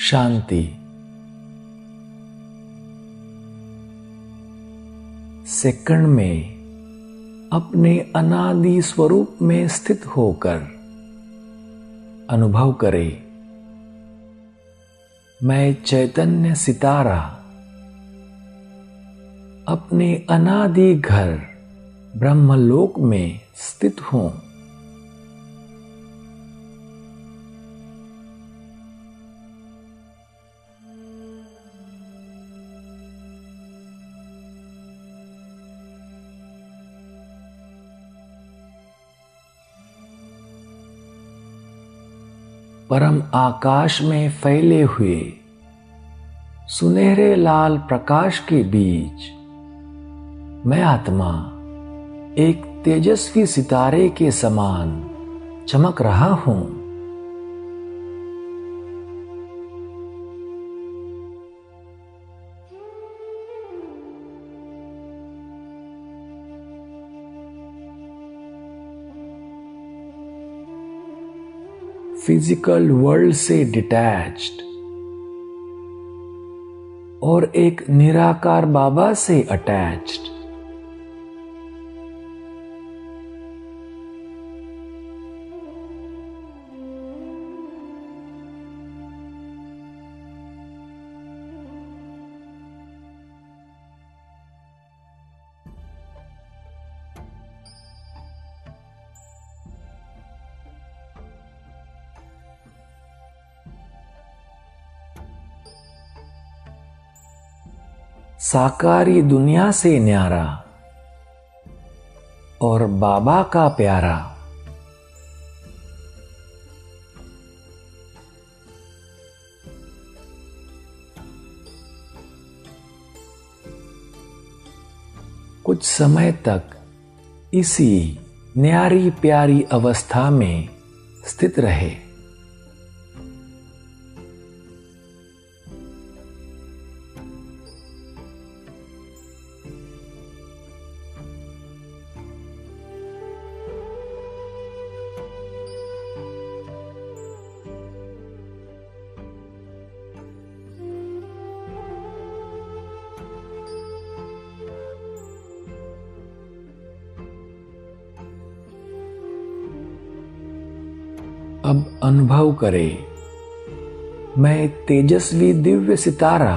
शांति। Second में अपने अनादि स्वरूप में स्थित होकर अनुभव करें, मैं चैतन्य सितारा अपने अनादि घर ब्रह्मलोक में स्थित हूं। परम आकाश में फैले हुए सुनहरे लाल प्रकाश के बीच मैं आत्मा एक तेजस्वी सितारे के समान चमक रहा हूं। फिजिकल वर्ल्ड से डिटैच्ड और एक निराकार बाबा से अटैच्ड, साकारी दुनिया से न्यारा और बाबा का प्यारा। कुछ समय तक इसी न्यारी प्यारी अवस्था में स्थित रहे। अब अनुभव करें, मैं तेजस्वी दिव्य सितारा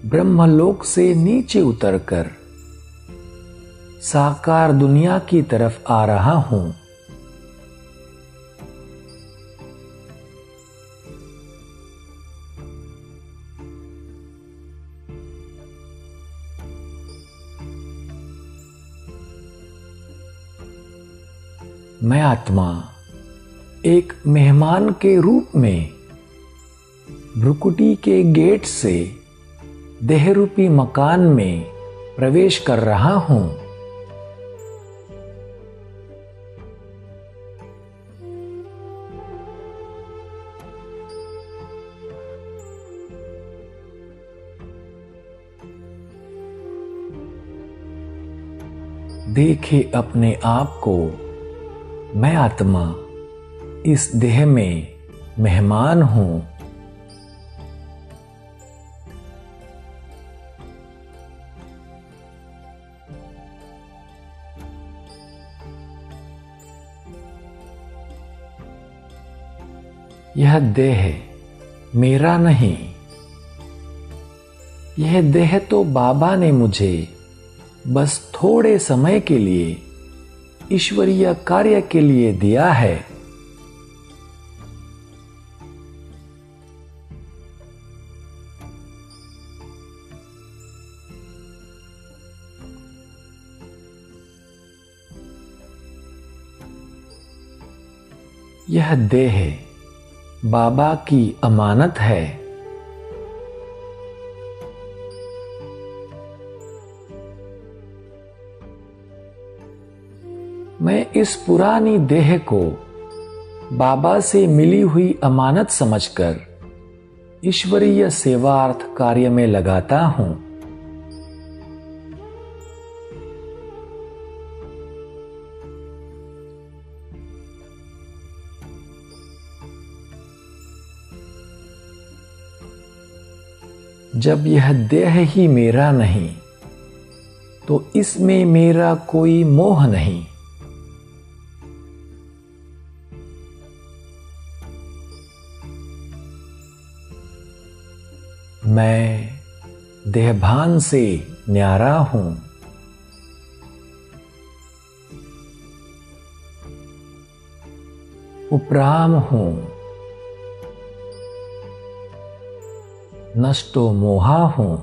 ब्रह्मलोक से नीचे उतरकर साकार दुनिया की तरफ आ रहा हूं। मैं आत्मा एक मेहमान के रूप में भ्रुकुटी के गेट से देहरूपी मकान में प्रवेश कर रहा हूं। देखे अपने आप को, मैं आत्मा इस देह में मेहमान हूं। यह देह मेरा नहीं, यह देह तो बाबा ने मुझे बस थोड़े समय के लिए ईश्वरीय कार्य के लिए दिया है। यह देह बाबा की अमानत है। मैं इस पुरानी देह को बाबा से मिली हुई अमानत समझकर ईश्वरीय सेवार्थ कार्य में लगाता हूं। जब यह देह ही मेरा नहीं तो इसमें मेरा कोई मोह नहीं। मैं देहभान से न्यारा हूं। उपराम हूं। नष्टो मोहा हूं।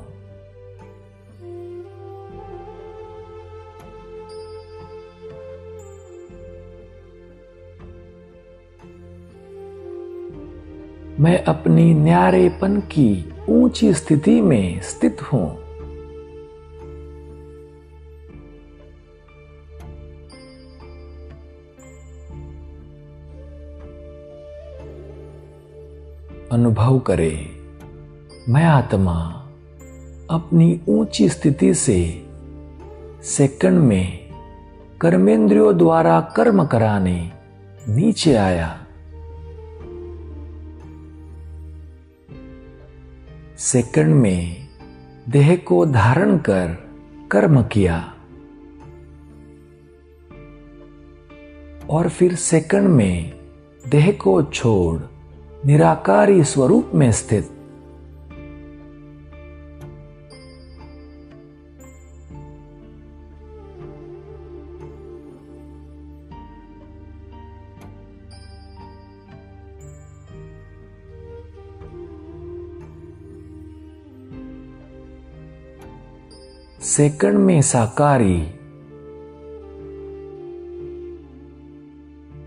मैं अपनी न्यारेपन की ऊंची स्थिति में स्थित हूं। अनुभव करे, मैं आत्मा अपनी ऊंची स्थिति से सेकंड में कर्मेंद्रियों द्वारा कर्म कराने नीचे आया। सेकंड में देह को धारण कर कर्म किया और फिर सेकंड में देह को छोड़ निराकारी स्वरूप में स्थित। सेकंड में साकारी,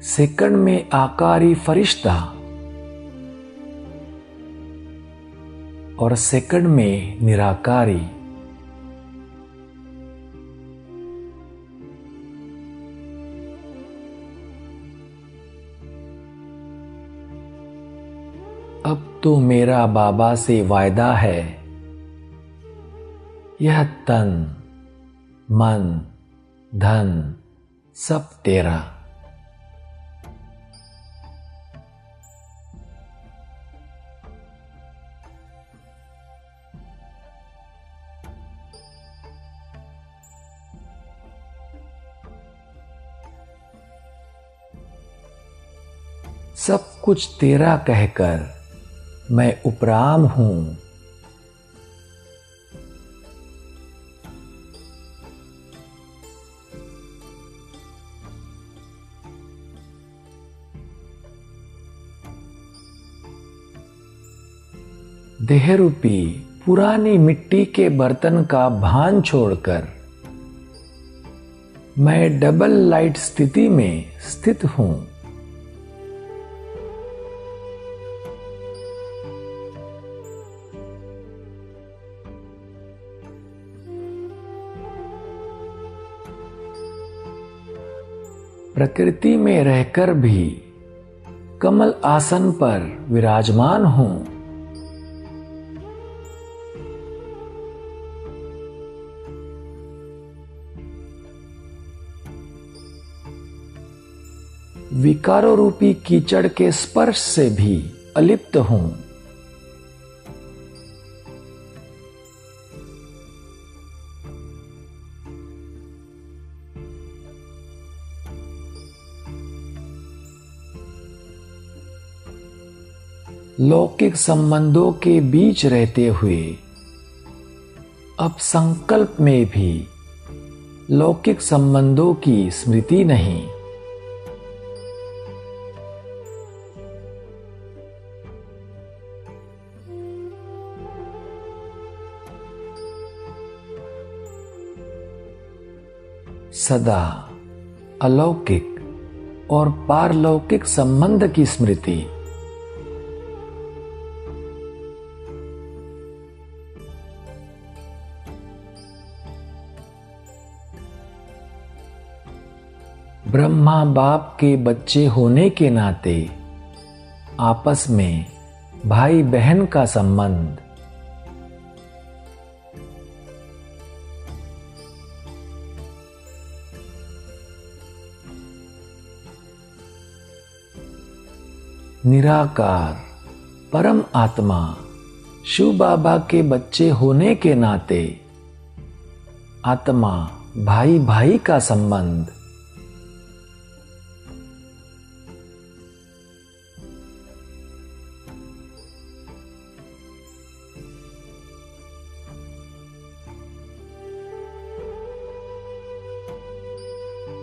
सेकंड में आकारी फरिश्ता और सेकंड में निराकारी। अब तो मेरा बाबा से वायदा है, यह तन मन धन सब तेरा। सब कुछ तेरा कहकर मैं उपराम हूं। देह रूपी पुरानी मिट्टी के बर्तन का भान छोड़कर मैं डबल लाइट स्थिति में स्थित हूं। प्रकृति में रहकर भी कमल आसन पर विराजमान हूं। विकारों रूपी कीचड़ के स्पर्श से भी अलिप्त हूं। लौकिक संबंधों के बीच रहते हुए अब संकल्प में भी लौकिक संबंधों की स्मृति नहीं। सदा अलौकिक और पारलौकिक संबंध की स्मृति। ब्रह्मा बाप के बच्चे होने के नाते आपस में भाई बहन का संबंध। निराकार परम आत्मा शिव बाबा के बच्चे होने के नाते आत्मा भाई भाई का संबंध,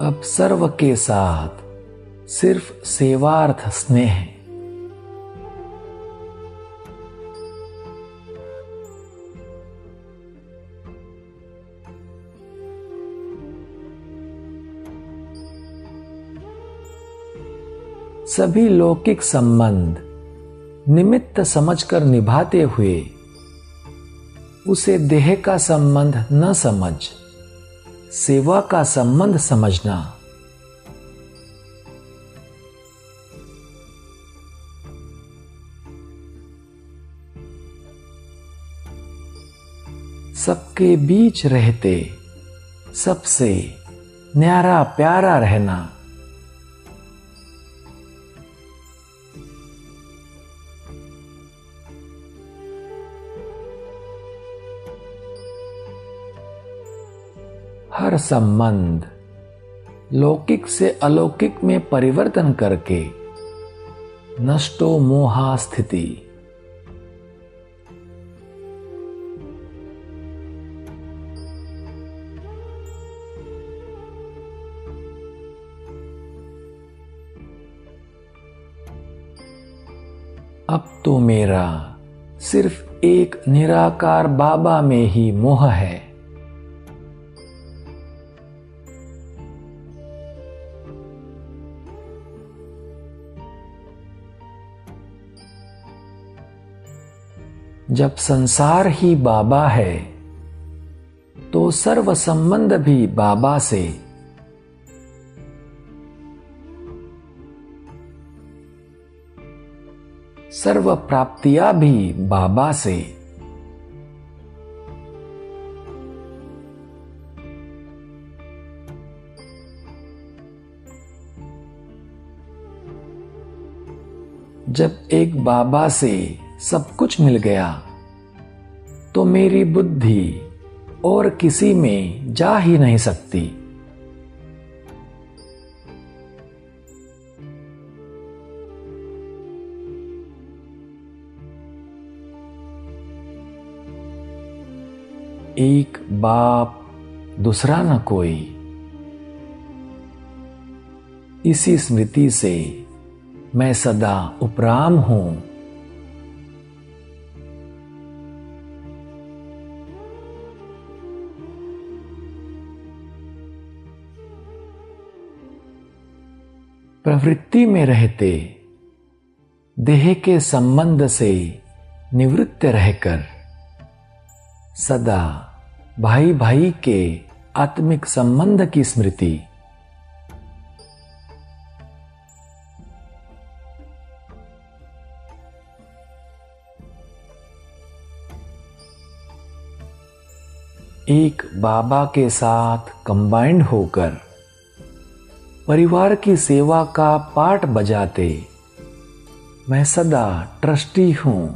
अब सर्व के साथ सिर्फ सेवार्थ स्नेह। सभी लौकिक संबंध निमित्त समझकर निभाते हुए उसे देह का संबंध न समझ सेवा का संबंध समझना। सबके बीच रहते सबसे न्यारा प्यारा रहना। हर संबंध लौकिक से अलौकिक में परिवर्तन करके नष्टो मोहा स्थिति। अब तो मेरा सिर्फ एक निराकार बाबा में ही मोह है। जब संसार ही बाबा है तो सर्व संबंध भी बाबा से। सर्व प्राप्तियां भी बाबा से। जब एक बाबा से सब कुछ मिल गया तो मेरी बुद्धि और किसी में जा ही नहीं सकती। एक बाप दूसरा न कोई, इसी स्मृति से मैं सदा उपराम हूं। प्रवृत्ति में रहते देह के संबंध से निवृत्त रहकर सदा भाई भाई के आत्मिक संबंध की स्मृति। एक बाबा के साथ कंबाइंड होकर परिवार की सेवा का पाठ बजाते मैं सदा ट्रस्टी हूं।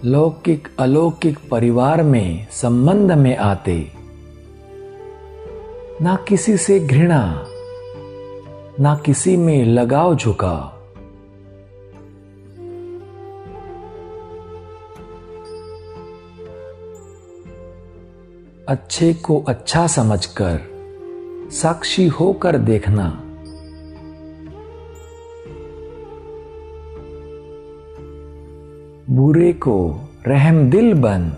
लौकिक अलौकिक परिवार में संबंध में आते ना किसी से घृणा ना किसी में लगाव झुकाव। अच्छे को अच्छा समझकर साक्षी होकर देखना। बुरे को रहम दिल बन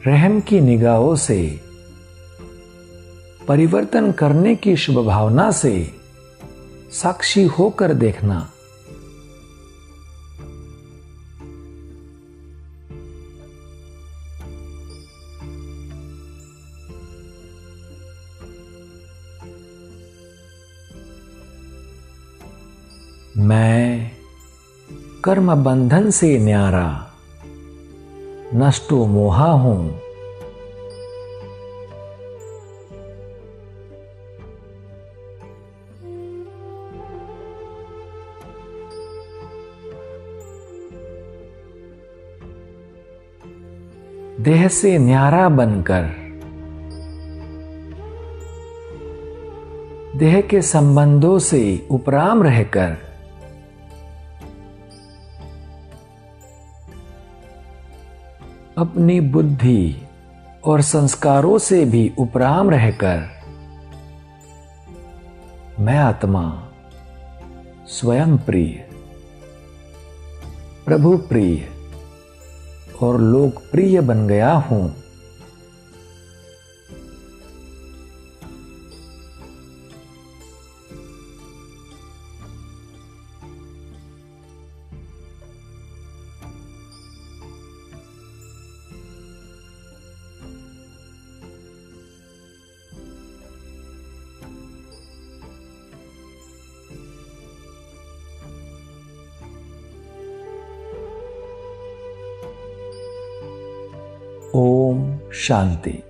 रहम की निगाहों से परिवर्तन करने की शुभ भावना से साक्षी होकर देखना। मैं कर्म बंधन से न्यारा नष्टो मोहा हूं। देह से न्यारा बनकर, देह के संबंधों से उपराम रहकर, अपनी बुद्धि और संस्कारों से भी उपराम रहकर, मैं आत्मा स्वयं प्रिय, प्रभु प्रिय और लोकप्रिय बन गया हूं। ओम शांति।